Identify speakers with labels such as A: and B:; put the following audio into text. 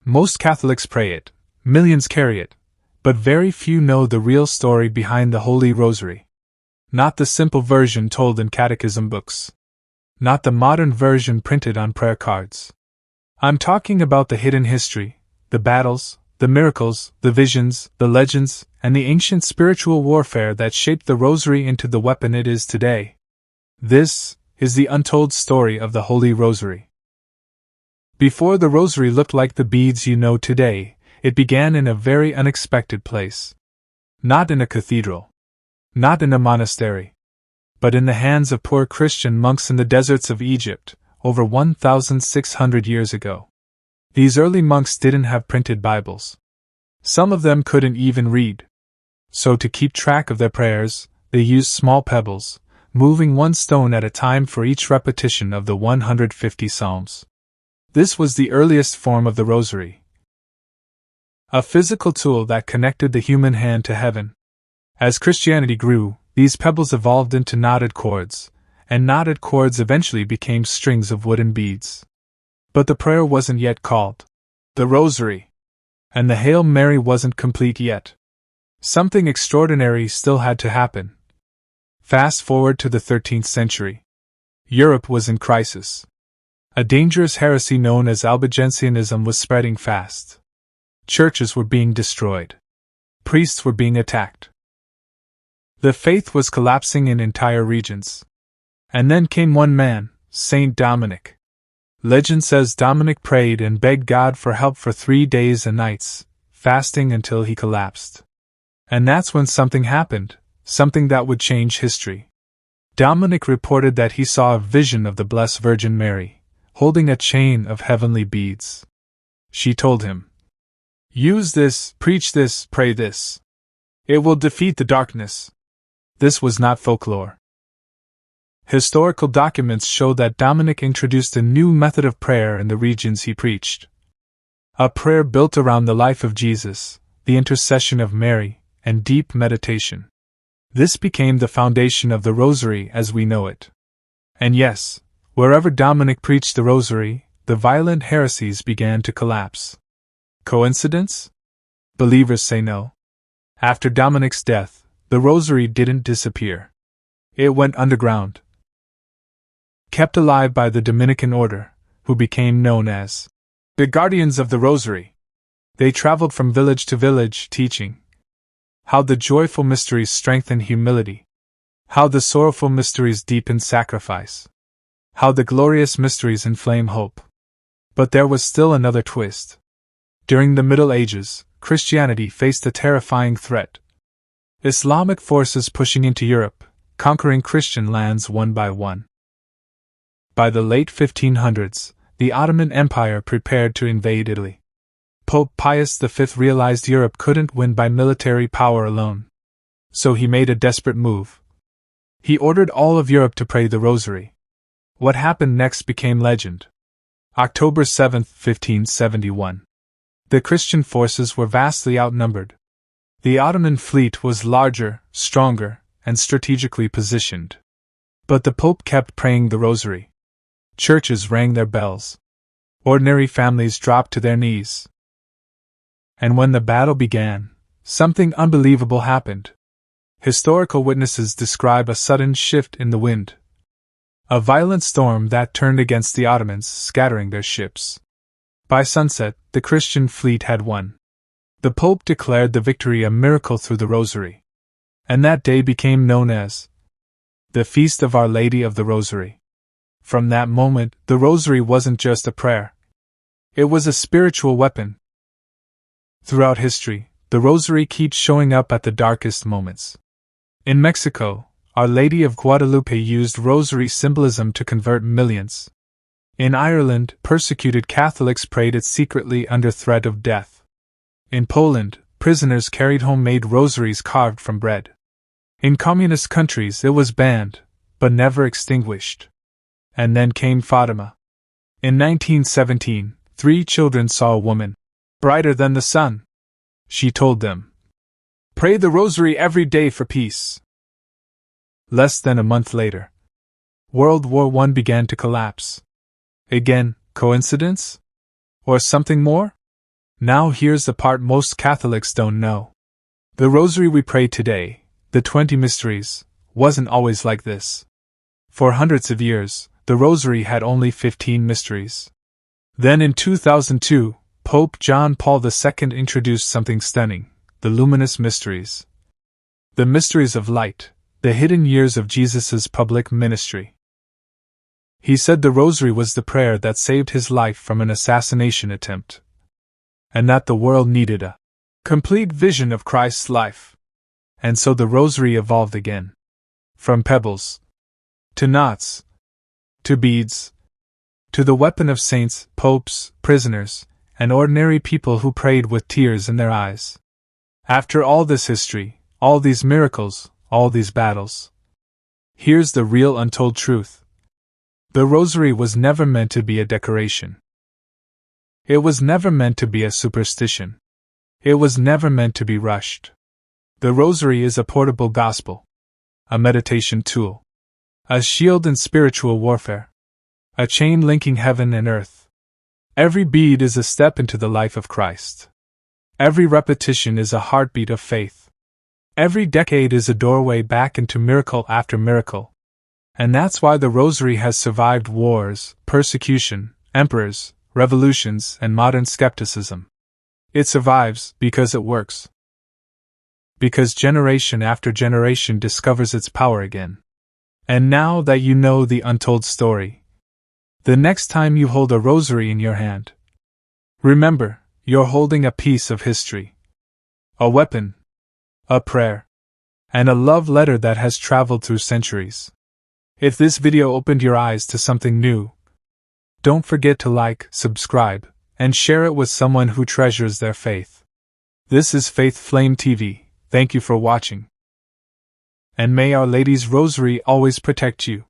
A: Most Catholics pray it, millions carry it, but very few know the real story behind the Holy Rosary. Not the simple version told in catechism books. Not the modern version printed on prayer cards. I'm talking about the hidden history, the battles, the miracles, the visions, the legends, and the ancient spiritual warfare that shaped the Rosary into the weapon it is today. This is the untold story of the Holy Rosary. Before the Rosary looked like the beads you know today, it began in a very unexpected place. Not in a cathedral. Not in a monastery. But in the hands of poor Christian monks in the deserts of Egypt, over 1,600 years ago. These early monks didn't have printed Bibles. Some of them couldn't even read. So to keep track of their prayers, they used small pebbles, moving one stone at a time for each repetition of the 150 Psalms. This was the earliest form of the Rosary. A physical tool that connected the human hand to heaven. As Christianity grew, these pebbles evolved into knotted cords, and knotted cords eventually became strings of wooden beads. But the prayer wasn't yet called the Rosary, and the Hail Mary wasn't complete yet. Something extraordinary still had to happen. Fast forward to the 13th century. Europe was in crisis. A dangerous heresy known as Albigensianism was spreading fast. Churches were being destroyed. Priests were being attacked. The faith was collapsing in entire regions. And then came one man, Saint Dominic. Legend says Dominic prayed and begged God for help for 3 days and nights, fasting until he collapsed. And that's when something happened, something that would change history. Dominic reported that he saw a vision of the Blessed Virgin Mary, holding a chain of heavenly beads. She told him, "Use this, preach this, pray this. It will defeat the darkness." This was not folklore. Historical documents show that Dominic introduced a new method of prayer in the regions he preached. A prayer built around the life of Jesus, the intercession of Mary, and deep meditation. This became the foundation of the Rosary as we know it. And yes, wherever Dominic preached the Rosary, the violent heresies began to collapse. Coincidence? Believers say no. After Dominic's death, the Rosary didn't disappear. It went underground. Kept alive by the Dominican order, who became known as the Guardians of the Rosary. They traveled from village to village teaching how the joyful mysteries strengthen humility, how the sorrowful mysteries deepen sacrifice, how the glorious mysteries inflame hope. But there was still another twist. During the Middle Ages, Christianity faced a terrifying threat. Islamic forces pushing into Europe, conquering Christian lands one by one. By the late 1500s, the Ottoman Empire prepared to invade Italy. Pope Pius V realized Europe couldn't win by military power alone. So he made a desperate move. He ordered all of Europe to pray the Rosary. What happened next became legend. October 7, 1571. The Christian forces were vastly outnumbered. The Ottoman fleet was larger, stronger, and strategically positioned. But the Pope kept praying the Rosary. Churches rang their bells. Ordinary families dropped to their knees. And when the battle began, something unbelievable happened. Historical witnesses describe a sudden shift in the wind. A violent storm that turned against the Ottomans, scattering their ships. By sunset, the Christian fleet had won. The Pope declared the victory a miracle through the Rosary. And that day became known as the Feast of Our Lady of the Rosary. From that moment, the Rosary wasn't just a prayer. It was a spiritual weapon. Throughout history, the Rosary keeps showing up at the darkest moments. In Mexico, Our Lady of Guadalupe used Rosary symbolism to convert millions. In Ireland, persecuted Catholics prayed it secretly under threat of death. In Poland, prisoners carried homemade rosaries carved from bread. In communist countries it was banned, but never extinguished. And then came Fatima. In 1917, 3 children saw a woman, brighter than the sun. She told them, "Pray the Rosary every day for peace." Less than a month later, World War I began to collapse. Again, coincidence? Or something more? Now here's the part most Catholics don't know. The Rosary we pray today, the 20 mysteries, wasn't always like this. For hundreds of years, the Rosary had only 15 mysteries. Then in 2002, Pope John Paul II introduced something stunning, the luminous mysteries. The mysteries of light, the hidden years of Jesus' public ministry. He said the Rosary was the prayer that saved his life from an assassination attempt, and that the world needed a complete vision of Christ's life. And so the Rosary evolved again. From pebbles, to knots, to beads, to the weapon of saints, popes, prisoners, and ordinary people who prayed with tears in their eyes. After all this history, all these miracles, all these battles, here's the real untold truth. The Rosary was never meant to be a decoration. It was never meant to be a superstition. It was never meant to be rushed. The Rosary is a portable gospel, a meditation tool, a shield in spiritual warfare, a chain linking heaven and earth. Every bead is a step into the life of Christ. Every repetition is a heartbeat of faith. Every decade is a doorway back into miracle after miracle. And that's why the Rosary has survived wars, persecution, emperors, revolutions, and modern skepticism. It survives because it works. Because generation after generation discovers its power again. And now that you know the untold story, the next time you hold a Rosary in your hand, remember, you're holding a piece of history. A weapon, a prayer, and a love letter that has traveled through centuries. If this video opened your eyes to something new, don't forget to like, subscribe, and share it with someone who treasures their faith. This is Faith Flame TV. Thank you for watching. And may Our Lady's Rosary always protect you.